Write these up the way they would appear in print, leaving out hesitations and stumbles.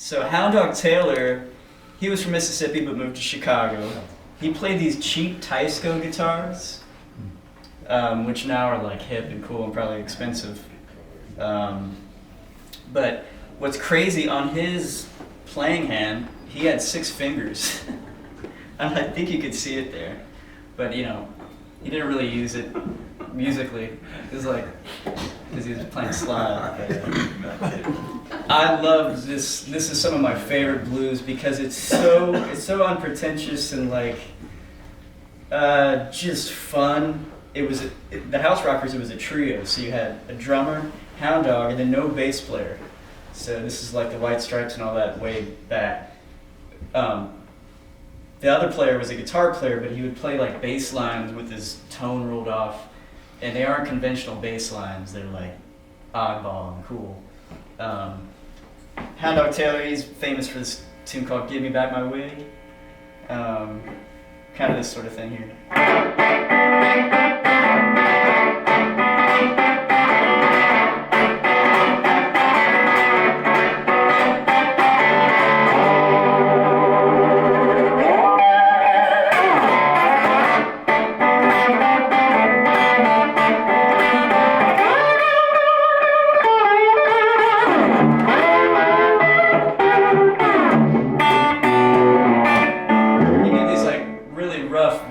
So Hound Dog Taylor, he was from Mississippi but moved to Chicago. He played these cheap Teisco guitars, which now are like hip and cool and probably expensive. But what's crazy, on his playing hand, he had 6 fingers. And I think you could see it there. But you know, he didn't really use it musically. It was like, because he was playing slide. I love this. This is some of my favorite blues because it's so unpretentious and like just fun. It was the House Rockers. It was a trio. So you had a drummer, Hound Dog, and then no bass player. So this is like the White Stripes and all that way back. The other player was a guitar player, but he would play like bass lines with his tone rolled off, and they aren't conventional bass lines. They're like oddball and cool. Hound Dog Taylor, he's famous for this tune called "Give Me Back My Wig." Kind of this sort of thing here.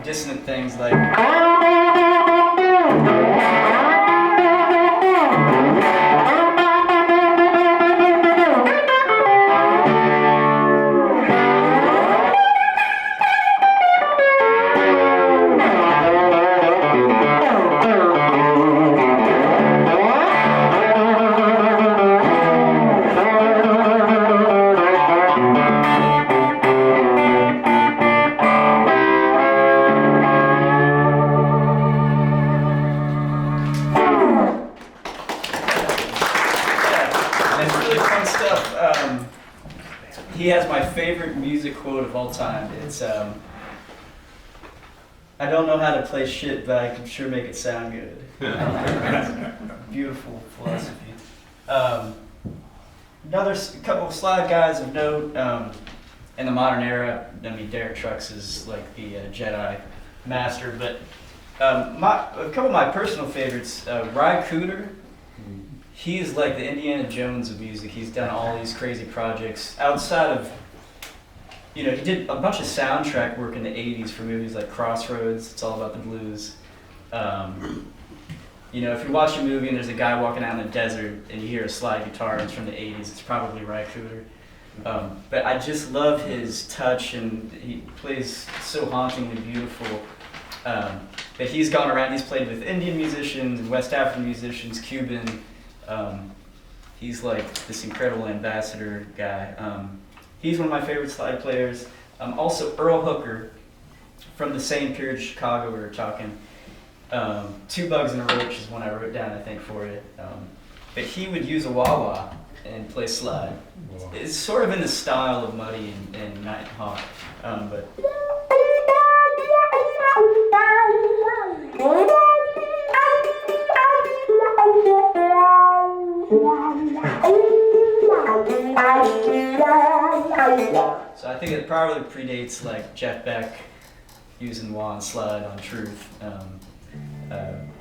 Dissonant things like he has my favorite music quote of all time. It's, I don't know how to play shit, but I can sure make it sound good. Beautiful philosophy. Another couple of slide guys of note in the modern era. I mean, Derek Trucks is like the Jedi master, but a couple of my personal favorites, Ry Cooder. He's like the Indiana Jones of music. He's done all these crazy projects outside of, you know, he did a bunch of soundtrack work in the 80s for movies like Crossroads. It's all about the blues. You know, if you watch a movie and there's a guy walking out in the desert and you hear a slide guitar and it's from the 80s, it's probably Ry Cooder. But I just love his touch, and he plays so hauntingly beautiful. But he's gone around, he's played with Indian musicians and West African musicians, Cuban. He's like this incredible ambassador guy. He's one of my favorite slide players. Also Earl Hooker, from the same period of Chicago we were talking. 2 Bugs and a Roach is one I wrote down, I think, for it. But he would use a wah-wah and play slide. It's sort of in the style of Muddy and Nighthawk. But so I think it probably predates like Jeff Beck using wah and slide on Truth.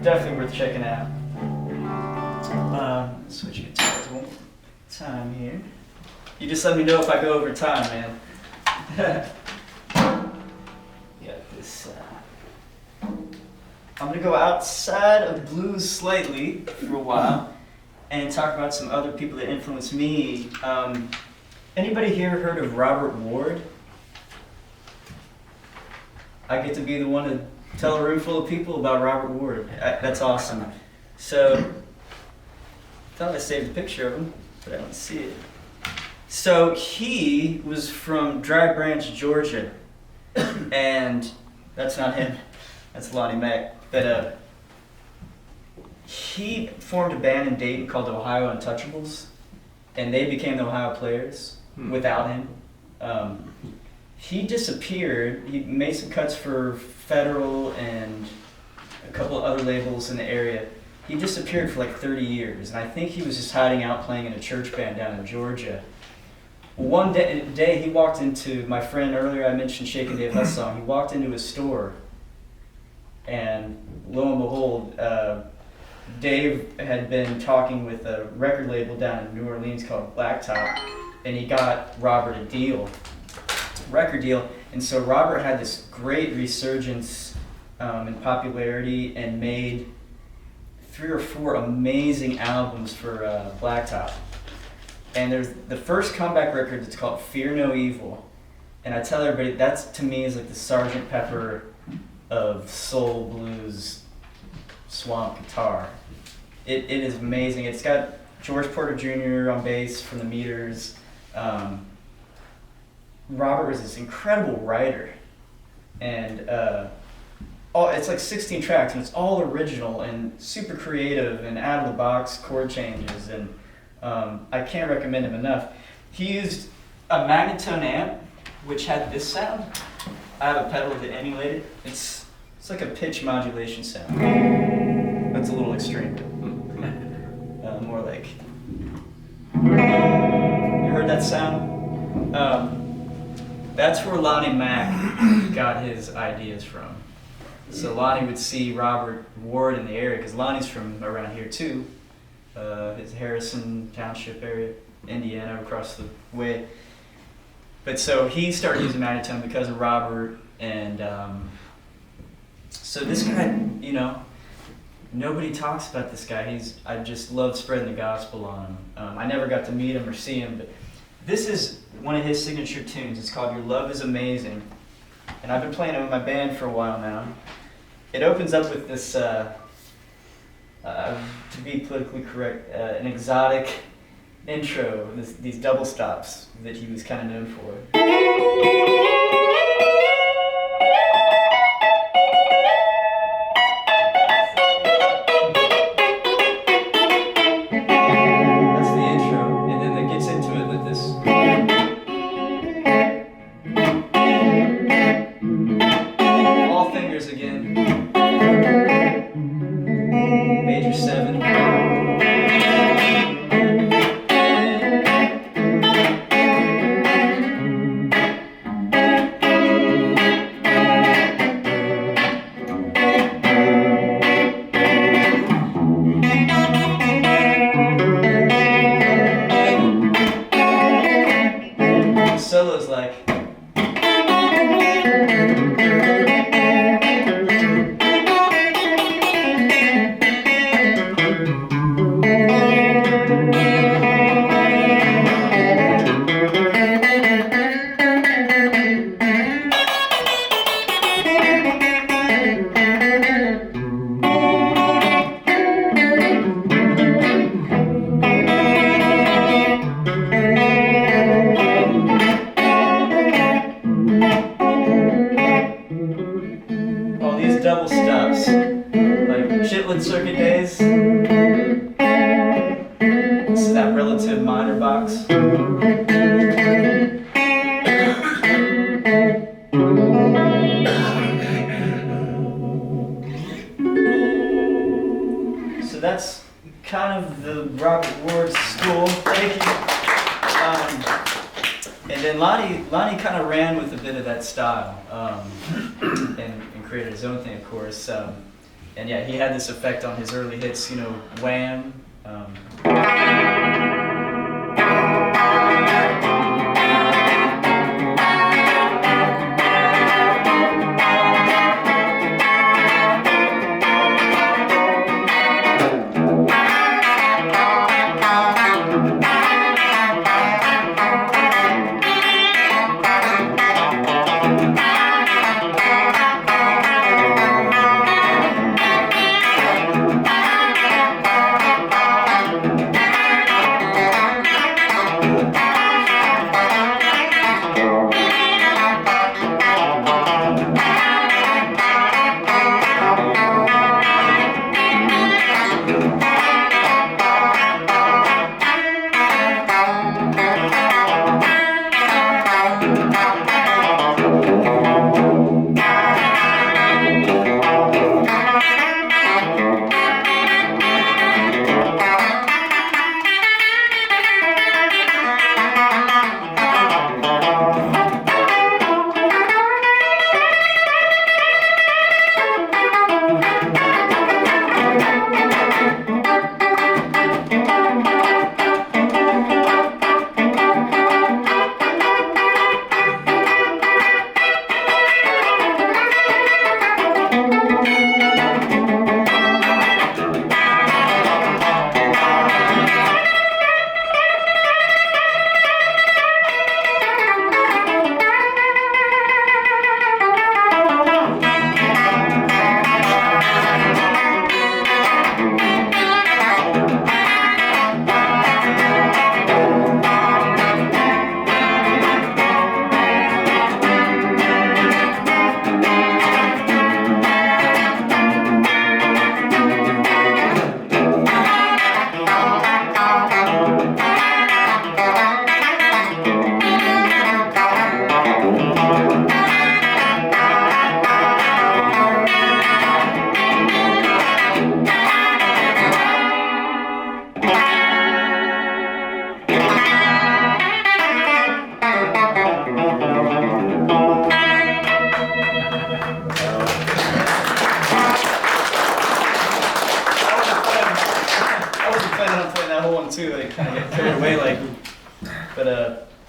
Definitely worth checking out. Switch guitars one more time here. You just let me know if I go over time, man. Got this. I'm gonna go outside of blues slightly for a while and talk about some other people that influenced me. Anybody here heard of Robert Ward? I get to be the one to tell a room full of people about Robert Ward. That's awesome. So, I thought I saved a picture of him, but I don't see it. So he was from Dry Branch, Georgia, and that's not him. That's Lonnie Mack. But he formed a band in Dayton called the Ohio Untouchables, and they became the Ohio Players without him. He disappeared. He made some cuts for Federal and a couple of other labels in the area. He disappeared for like 30 years, and I think he was just hiding out playing in a church band down in Georgia. One day he walked into, my friend earlier I mentioned Shakin' Dave Huss song, he walked into his store, and lo and behold, Dave had been talking with a record label down in New Orleans called Blacktop, and he got Robert a record deal, and so Robert had this great resurgence in popularity and made 3 or 4 amazing albums for Blacktop. And there's the first comeback record that's called Fear No Evil, and I tell everybody that's to me is like the Sgt. Pepper of soul blues swamp guitar. It is amazing. It's got George Porter Jr. on bass from the Meters. Robert was this incredible writer, and it's like 16 tracks, and it's all original and super creative and out of the box chord changes, and I can't recommend him enough. He used a Magnetone amp, which had this sound. I have a pedal to emulate it. It's like a pitch modulation sound. That's a little extreme. More like, you heard that sound? That's where Lonnie Mack got his ideas from. So Lonnie would see Robert Ward in the area, because Lonnie's from around here too. His Harrison Township area, Indiana, across the way. But so he started using Magnetone because of Robert, and so this guy, you know, nobody talks about this guy. I just love spreading the gospel on him. I never got to meet him or see him, but this is one of his signature tunes. It's called Your Love Is Amazing, and I've been playing it with my band for a while now. It opens up with this, to be politically correct, an exotic intro, these double stops that he was kind of known for. That's the intro, and then it gets into it with this. All fingers again. Major 7. Solo's like. Double stops, like Chitlin Circuit days. This is that relative minor box. So that's kind of the Robert Ward school. Thank you. And then Lonnie kind of ran with a bit of that style. And created his own thing, of course, and yeah, he had this effect on his early hits, you know, Wham.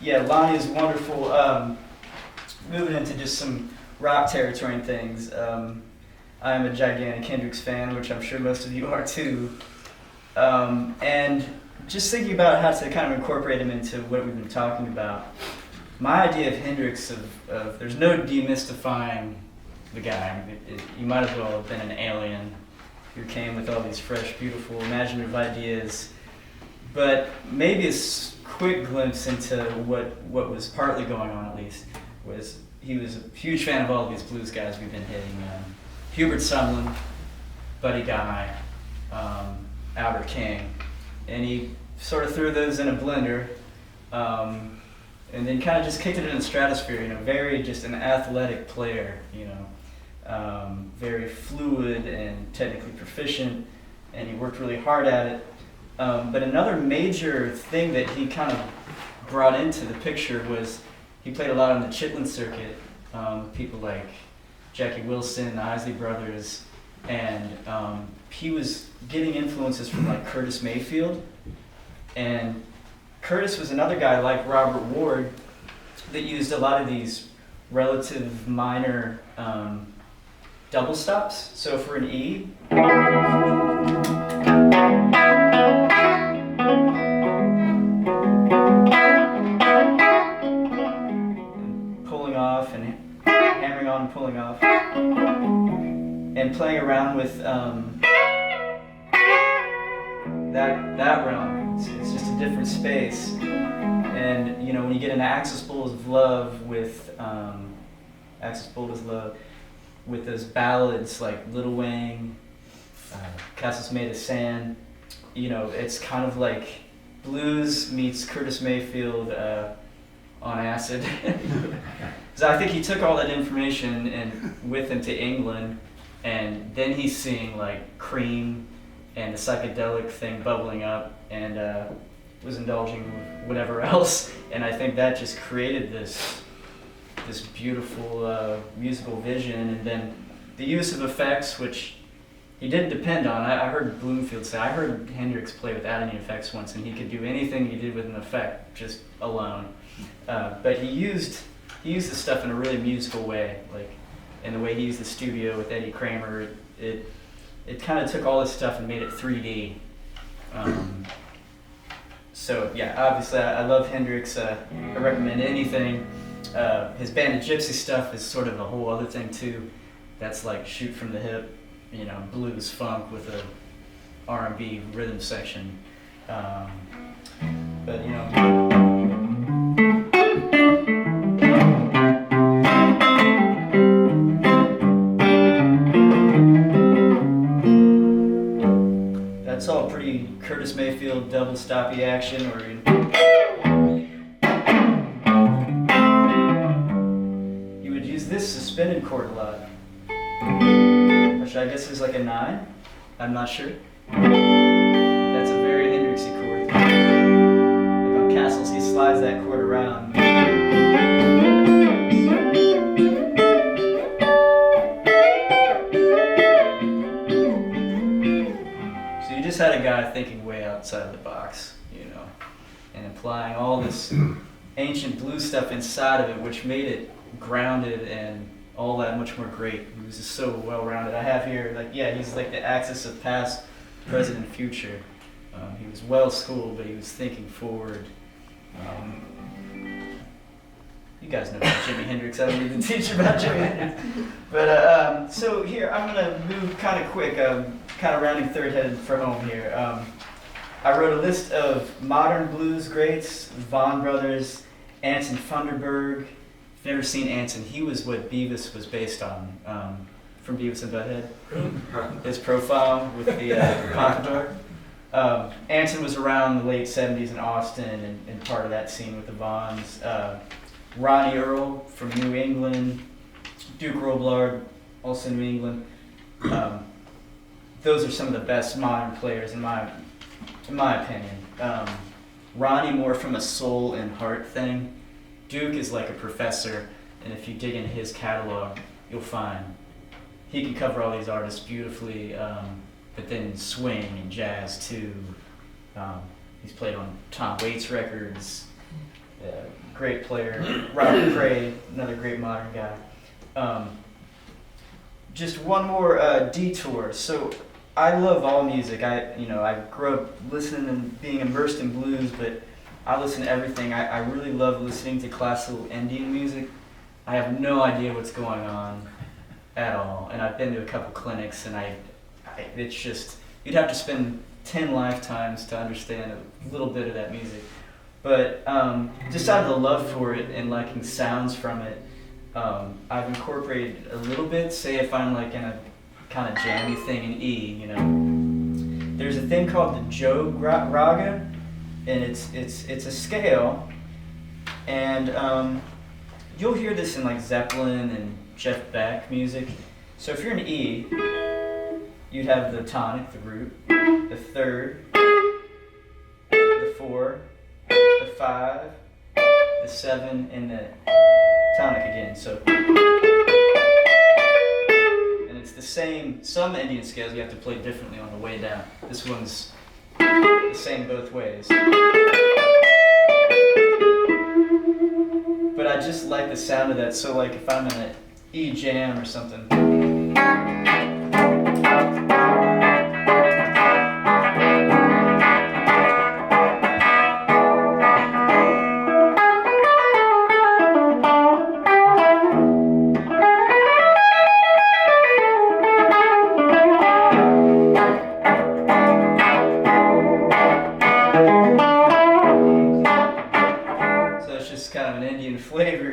Yeah, Lonnie is wonderful. Moving into just some rock territory and things. I'm a gigantic Hendrix fan, which I'm sure most of you are too. And just thinking about how to kind of incorporate him into what we've been talking about. My idea of Hendrix, there's no demystifying the guy. You might as well have been an alien who came with all these fresh, beautiful, imaginative ideas. But maybe a quick glimpse into what was partly going on, at least, was he was a huge fan of all of these blues guys we've been hitting. Hubert Sumlin, Buddy Guy, Albert King, and he sort of threw those in a blender, and then kind of just kicked it in the stratosphere. Very just an athletic player. Very fluid and technically proficient, and he worked really hard at it. But another major thing that he kind of brought into the picture was he played a lot on the Chitlin circuit, people like Jackie Wilson, the Isley Brothers, and he was getting influences from like Curtis Mayfield. And Curtis was another guy like Robert Ward that used a lot of these relative minor double stops. So for an E, pulling off and hammering on and pulling off, and playing around with that realm. It's just a different space. And when you get into Axis Bowls of Love with with those ballads like Little Wing, Castles Made of Sand, it's kind of like blues meets Curtis Mayfield on acid. So I think he took all that information and with him to England, and then he's seeing like Cream and the psychedelic thing bubbling up, and was indulging with whatever else, and I think that just created this beautiful musical vision. And then the use of effects, which he didn't depend on. I heard Bloomfield say, I heard Hendrix play without any effects once, and he could do anything he did with an effect just alone. But he used the stuff in a really musical way, like in the way he used the studio with Eddie Kramer. It kind of took all this stuff and made it 3D. So yeah, obviously I love Hendrix. I recommend anything. His Band of Gypsy stuff is sort of a whole other thing too. That's like shoot from the hip, blues funk with a R&B rhythm section. But that's all pretty Curtis Mayfield double stoppy action, or he would use this suspended chord a lot, which I guess is like a 9. I'm not sure. That's a very Hendrixy chord. Like on Castles, he slides that chord around. So you just had a guy thinking way outside of the box, and applying all this ancient blues stuff inside of it, which made it grounded and all that much more great. He was just so well-rounded. I have here, he's like the axis of past, present, and future. He was well-schooled, but he was thinking forward. You guys know about Jimi Hendrix. I don't need to teach you about Jimi Hendrix. But so here, I'm gonna move kind of quick, kind of rounding third headed for home here. I wrote a list of modern blues greats: Vaughan Brothers, Anson Funderburgh. If you've never seen Anson, he was what Beavis was based on, from Beavis and Butthead. His profile with the pompadour. Anson was around the late 70s in Austin and part of that scene with the Vaughns. Ronnie Earl from New England, Duke Roblard, also New England. Those are some of the best modern players in my opinion. Ronnie more from a soul and heart thing. Duke is like a professor, and if you dig into his catalog, you'll find he can cover all these artists beautifully, but then swing and jazz too. He's played on Tom Waits records, great player. Robert Cray, another great modern guy. Just one more detour. So I love all music. I grew up listening and being immersed in blues, but I listen to everything. I really love listening to classical Indian music. I have no idea what's going on at all. And I've been to a couple clinics, and it's just, you'd have to spend 10 lifetimes to understand a little bit of that music. But just out of the love for it and liking sounds from it, I've incorporated a little bit. Say if I'm like in a kind of jammy thing in E, there's a thing called the Jog Raga, and it's a scale, and you'll hear this in like Zeppelin and Jeff Beck music. So if you're in E, you'd have the tonic, the root, the third, the 4, the 5, the 7, and the tonic again. So, and it's the same. Some Indian scales you have to play differently on the way down. This one's the same both ways. But I just like the sound of that. So like if I'm in an E jam or something. Flavor,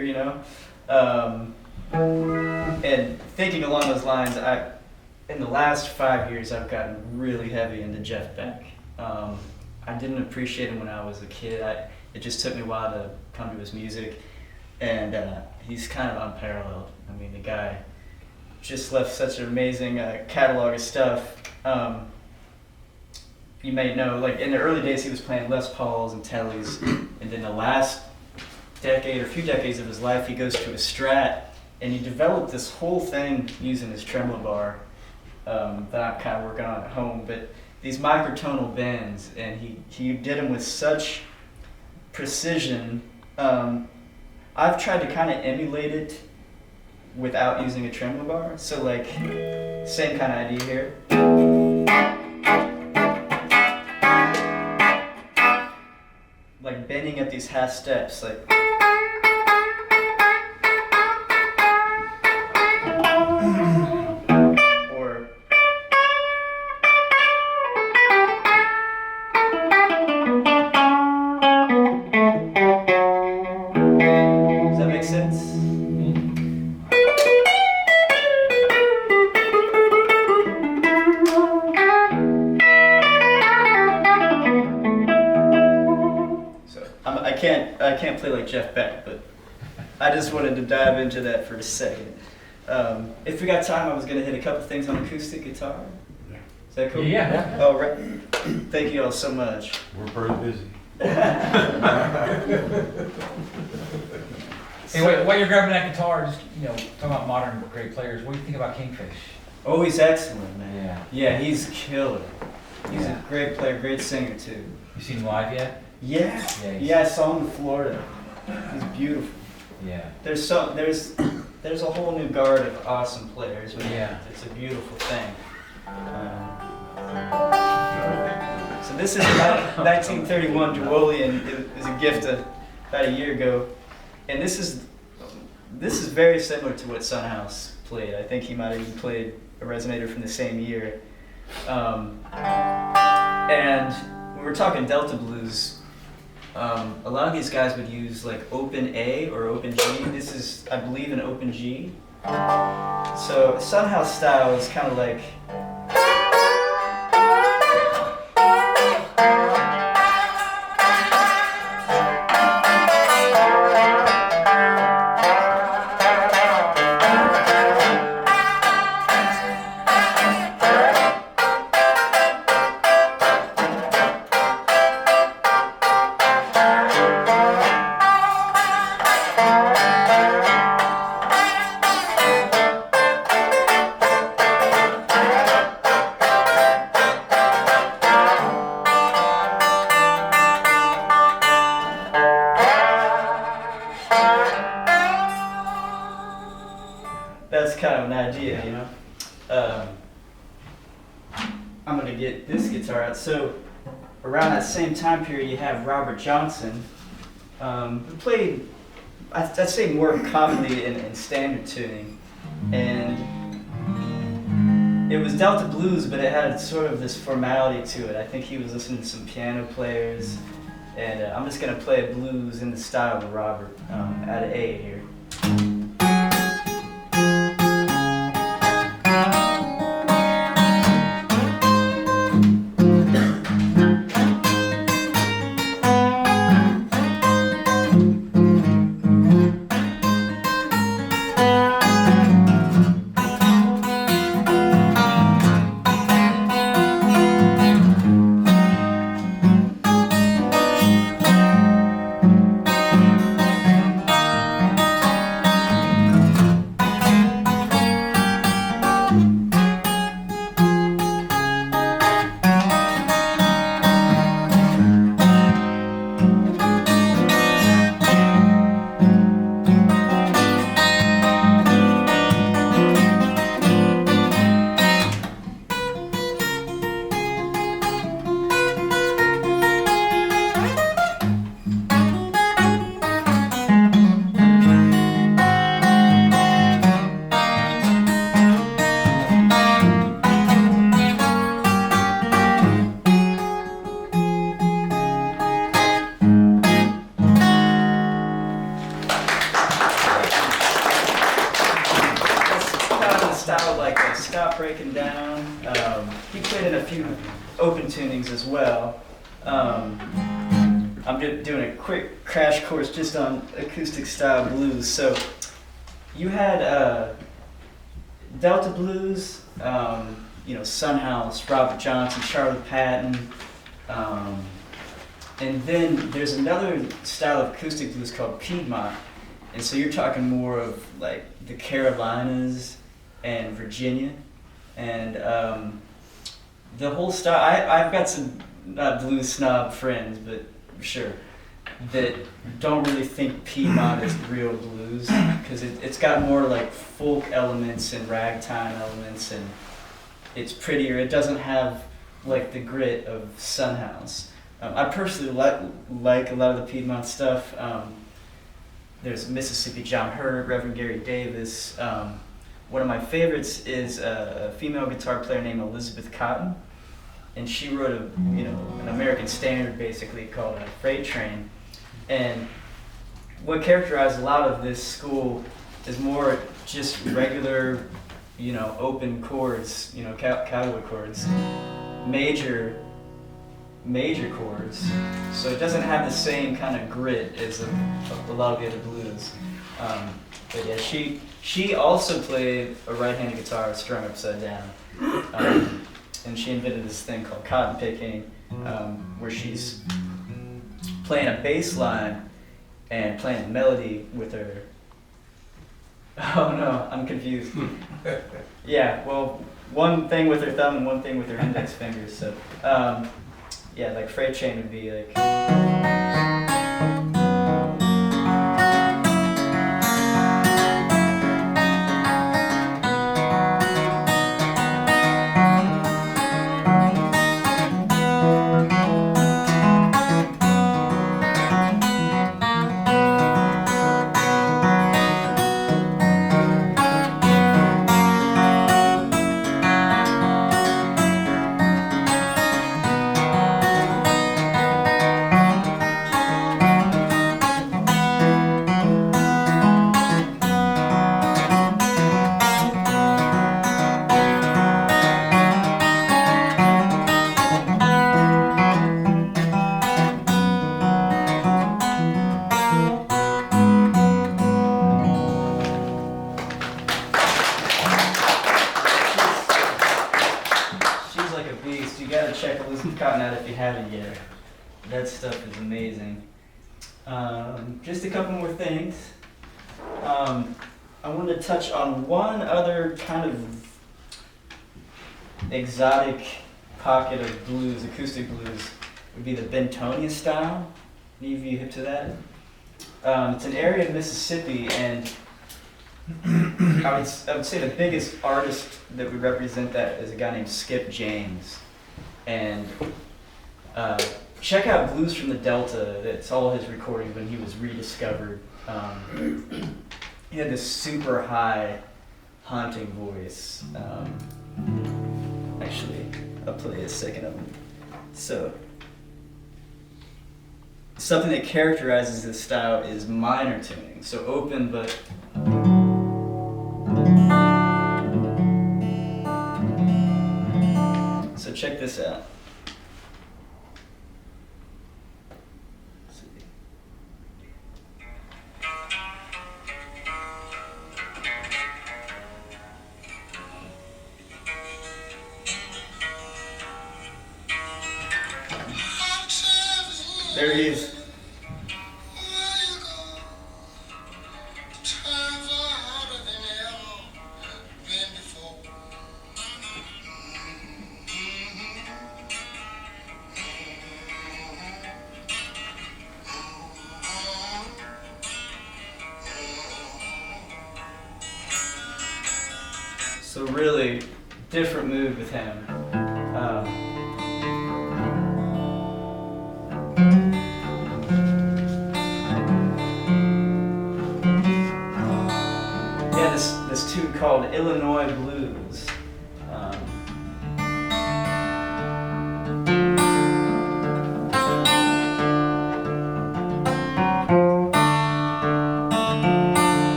and thinking along those lines, in the last 5 years I've gotten really heavy into Jeff Beck. I didn't appreciate him when I was a kid. It just took me a while to come to his music, and he's kind of unparalleled. I mean, the guy just left such an amazing catalog of stuff. You may know, like in the early days he was playing Les Pauls and Tellys, and then the last decade or few decades of his life he goes to a Strat, and he developed this whole thing using his tremolo bar that I'm kind of working on at home, but these microtonal bends, and he did them with such precision. I've tried to kind of emulate it without using a tremolo bar, so like same kind of idea here. Like bending at these half steps, like or does that make sense? I can't play like Jeff Beck, but I just wanted to dive into that for a second. If we got time, I was going to hit a couple things on acoustic guitar. Is that cool? Yeah. All right. Thank you all so much. We're pretty busy. Hey, while you're grabbing that guitar, just talking about modern great players, what do you think about Kingfish? Oh, he's excellent, man. Yeah. Yeah, he's a killer. He's a great player, great singer too. You seen him live yet? Yeah, I saw him in Florida. He's beautiful. Yeah. There's a whole new guard of awesome players. Yeah. It's a beautiful thing. So this is 1931 Duolian. It was a gift about a year ago, and this is very similar to what Sunhouse played. I think he might have even played a resonator from the same year. And when we're talking Delta blues, a lot of these guys would use like open A or open G. This is, I believe, an open G. So Sunhouse style is kind of like that's kind of an idea, you know. I'm gonna get this guitar out. So around that same time period, you have Robert Johnson, who played, I'd say, more commonly in standard tuning, and it was Delta blues, but it had sort of this formality to it. I think he was listening to some piano players, and I'm just gonna play a blues in the style of Robert, at an A here. Style like Stop Breaking Down. He played in a few open tunings as well. I'm doing a quick crash course just on acoustic style blues. So you had Delta blues, Son House, Robert Johnson, Charlie Patton, and then there's another style of acoustic blues called Piedmont. And so you're talking more of like the Carolinas and Virginia, and the whole style. I've got some not blues snob friends, but sure, that don't really think Piedmont is real blues, because it's got more like folk elements and ragtime elements, and it's prettier. It doesn't have like the grit of Son House. I personally like a lot of the Piedmont stuff. There's Mississippi John Hurt, Reverend Gary Davis. One of my favorites is a female guitar player named Elizabeth Cotton, and she wrote an American standard basically called Freight Train. And what characterized a lot of this school is more just regular, open chords, cowboy chords, major chords. So it doesn't have the same kind of grit as a lot of the other blues. But yeah, she also played a right-handed guitar strung upside down, and she invented this thing called cotton picking, where she's playing a bass line and playing a melody with her. Oh no, I'm confused. Yeah, well, one thing with her thumb and one thing with her index fingers. So, yeah, like Freight Train would be like. Check Elizabeth Cotton out if you haven't yet. That stuff is amazing. Just a couple more things. I wanted to touch on one other kind of exotic pocket of blues, acoustic blues, would be the Bentonia style. Any of you hip to that? It's an area of Mississippi, and I would say the biggest artist that would represent that is a guy named Skip James. And check out Blues from the Delta. That's all his recordings when he was rediscovered. He had this super high, haunting voice. Actually, I'll play a second of him. So, something that characterizes this style is minor tuning. So open, but so check this out. There he is. So really different mood with him. This tune called Illinois Blues.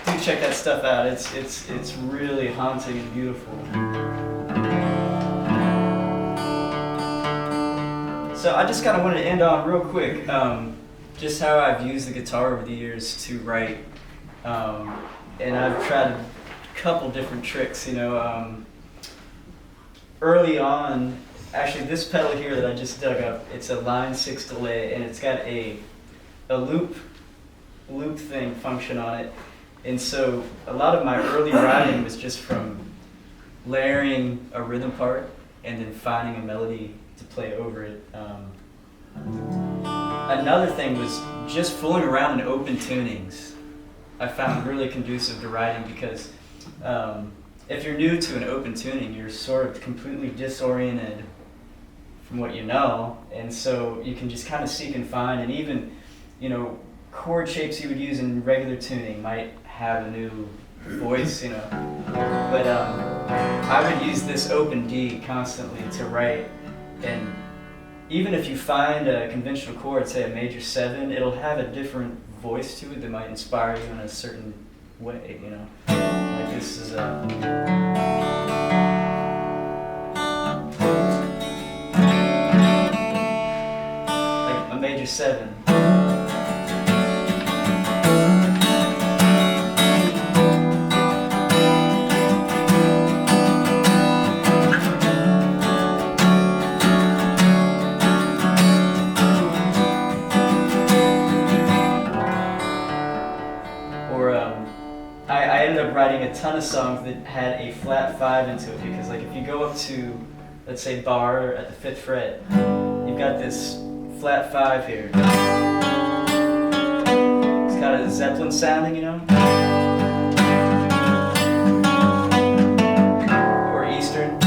Do check that stuff out. It's really haunting and beautiful. So I just kind of wanted to end on real quick, just how I've used the guitar over the years to write, and I've tried a couple different tricks. Early on, actually this pedal here that I just dug up, it's a line 6 delay, and it's got a loop thing function on it. And so a lot of my early writing was just from layering a rhythm part and then finding a melody to play over it. Another thing was just fooling around in open tunings. I found really conducive to writing because if you're new to an open tuning, you're sort of completely disoriented from what you know, and so you can just kind of seek and find, and even, chord shapes you would use in regular tuning might have a new voice, But I would use this open D constantly to write, and even if you find a conventional chord, say a major 7, it'll have a different voice to it that might inspire you in a certain way, Like this is like a major 7. I ended up writing a ton of songs that had a flat 5 into it because, like, if you go up to, let's say, bar at the 5th fret, you've got this flat 5 here. It's got a Zeppelin sounding, or Eastern.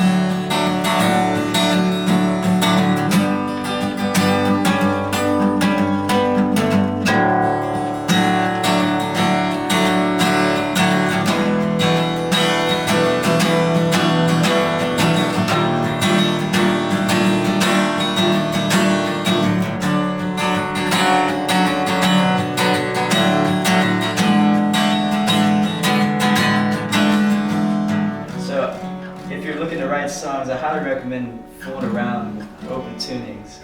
songs, I highly recommend fooling around with open tunings.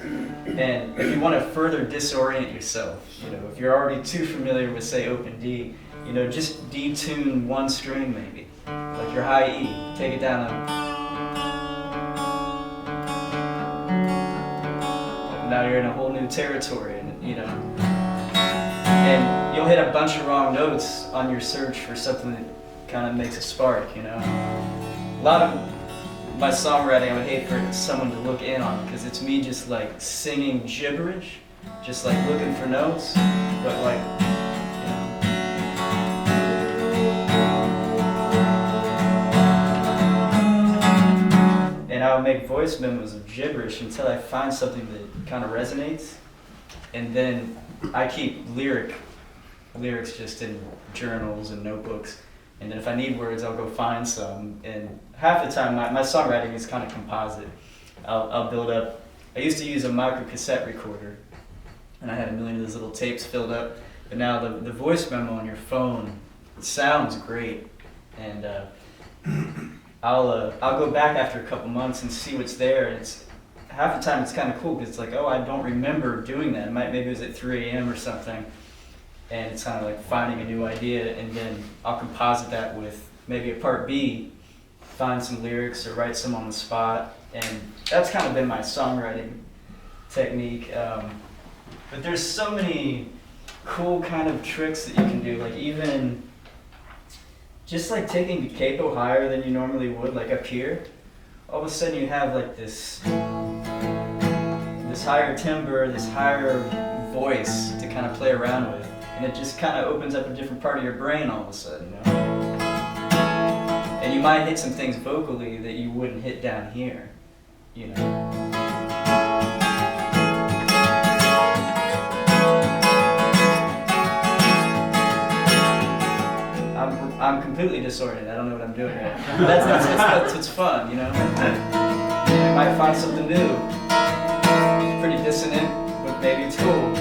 And if you want to further disorient yourself, if you're already too familiar with, say, open D, just detune one string maybe, like your high E, take it down now you're in a whole new territory, and you'll hit a bunch of wrong notes on your search for something that kind of makes a spark, A lot of my songwriting, I would hate for someone to look in on, because it's me just like singing gibberish, just like looking for notes, but like, and I'll make voice memos of gibberish until I find something that kind of resonates, and then I keep lyrics just in journals and notebooks, and then if I need words, I'll go find some, and half the time my songwriting is kind of composite. I'll build up, I used to use a micro cassette recorder, and I had a million of those little tapes filled up, but now the voice memo on your phone sounds great, and I'll go back after a couple months and see what's there, and it's half the time it's kind of cool, because it's like, oh, I don't remember doing that. Maybe it was at 3 a.m. or something, and it's kind of like finding a new idea, and then I'll composite that with maybe a part B, find some lyrics or write some on the spot, and that's kind of been my songwriting technique. But there's so many cool kind of tricks that you can do, like even just like taking the capo higher than you normally would, like up here. All of a sudden you have like this higher timbre, this higher voice to kind of play around with, and it just kind of opens up a different part of your brain all of a sudden, And you might hit some things vocally that you wouldn't hit down here, I'm completely disoriented. I don't know what I'm doing right now. That's what's fun, You might find something new. It's pretty dissonant, but maybe it's cool.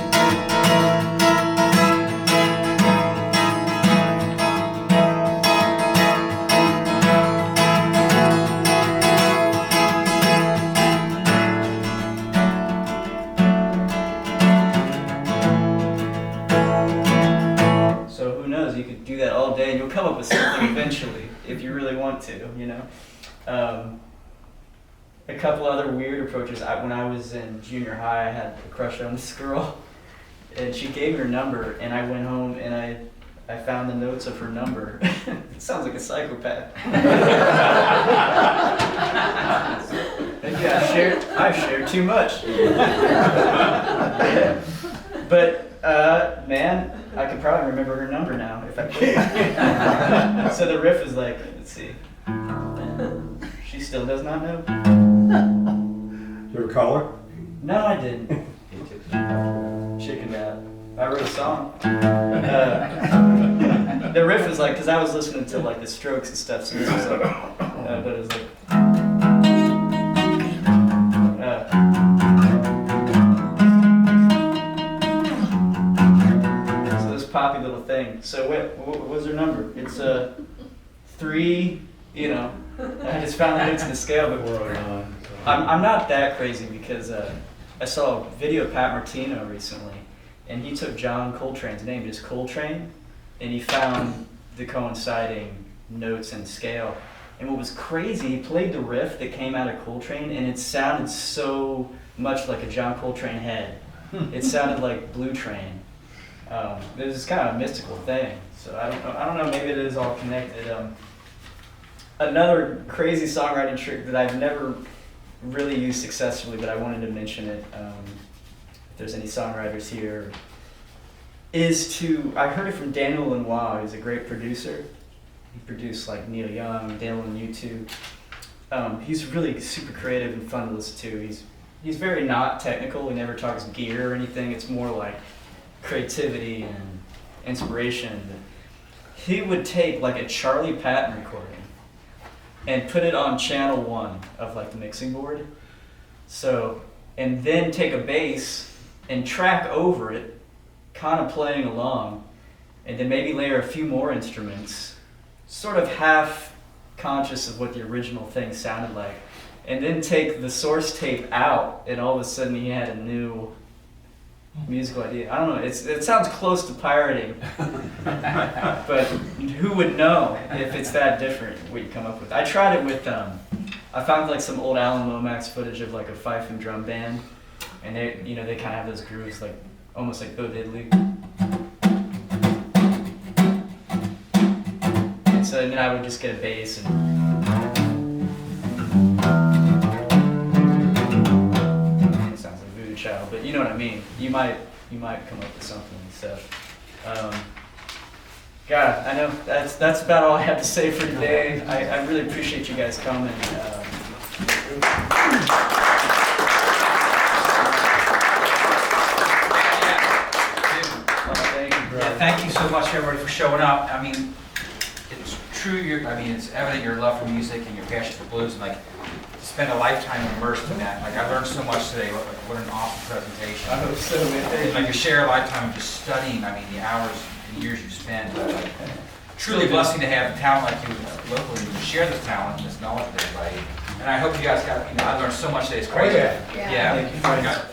So who knows? You could do that all day, and you'll come up with something eventually, if you really want to, A couple other weird approaches. When I was in junior high, I had a crush on this girl, and she gave me her number, and I went home and I found the notes of her number. It sounds like a psychopath. Maybe I shared too much. But man, I could probably remember her number now if I could. So the riff is like, let's see. She still does not know. You ever call her? No, I didn't. Chicken Dad. I wrote a song. The riff is like, because I was listening to like the Strokes and stuff, so this was like, but it was like. So this poppy little thing. So what was her number? It's 3. I just found the notes in the scale, but I'm not that crazy, because I saw a video of Pat Martino recently, and he took John Coltrane's name, just Coltrane, and he found the coinciding notes and scale. And what was crazy, he played the riff that came out of Coltrane, and it sounded so much like a John Coltrane head. It sounded like Blue Train. It was kind of a mystical thing. So I don't know, maybe it is all connected. Another crazy songwriting trick that I've never really used successfully, but I wanted to mention it, if there's any songwriters here, is I heard it from Daniel Lanois, who's a great producer. He produced like Neil Young, Daniel and U2. He's really super creative and fun to listen to. He's very not technical. He never talks gear or anything. It's more like creativity and inspiration. He would take like a Charlie Patton recording and put it on channel 1 of like the mixing board. So, and then take a bass and track over it, kind of playing along, and then maybe layer a few more instruments, sort of half conscious of what the original thing sounded like. and then take the source tape out, and all of a sudden he had a new musical idea. I don't know. It sounds close to pirating, but who would know if it's that different? What you come up with? I tried it with I found like some old Alan Lomax footage of like a fife and drum band, and they they kind of have those grooves like almost like Bo Diddley. And so then I would just get a bass and. Child, but you know what I mean. You might come up with something. So, God, I know that's about all I have to say for today. I really appreciate you guys coming. Thank you so much, everybody, for showing up. I mean, it's true. It's evident your love for music and your passion for blues, and like. Spend a lifetime immersed in that. Like I learned so much today. What an awesome presentation. I hope so. Man. Like you share a lifetime of just studying. I mean, the hours and years you spend. Truly a blessing to have talent like you locally to share this talent and this knowledge with everybody. And I hope you guys got. I learned so much today. It's crazy. Oh, yeah. Yeah. Thank you.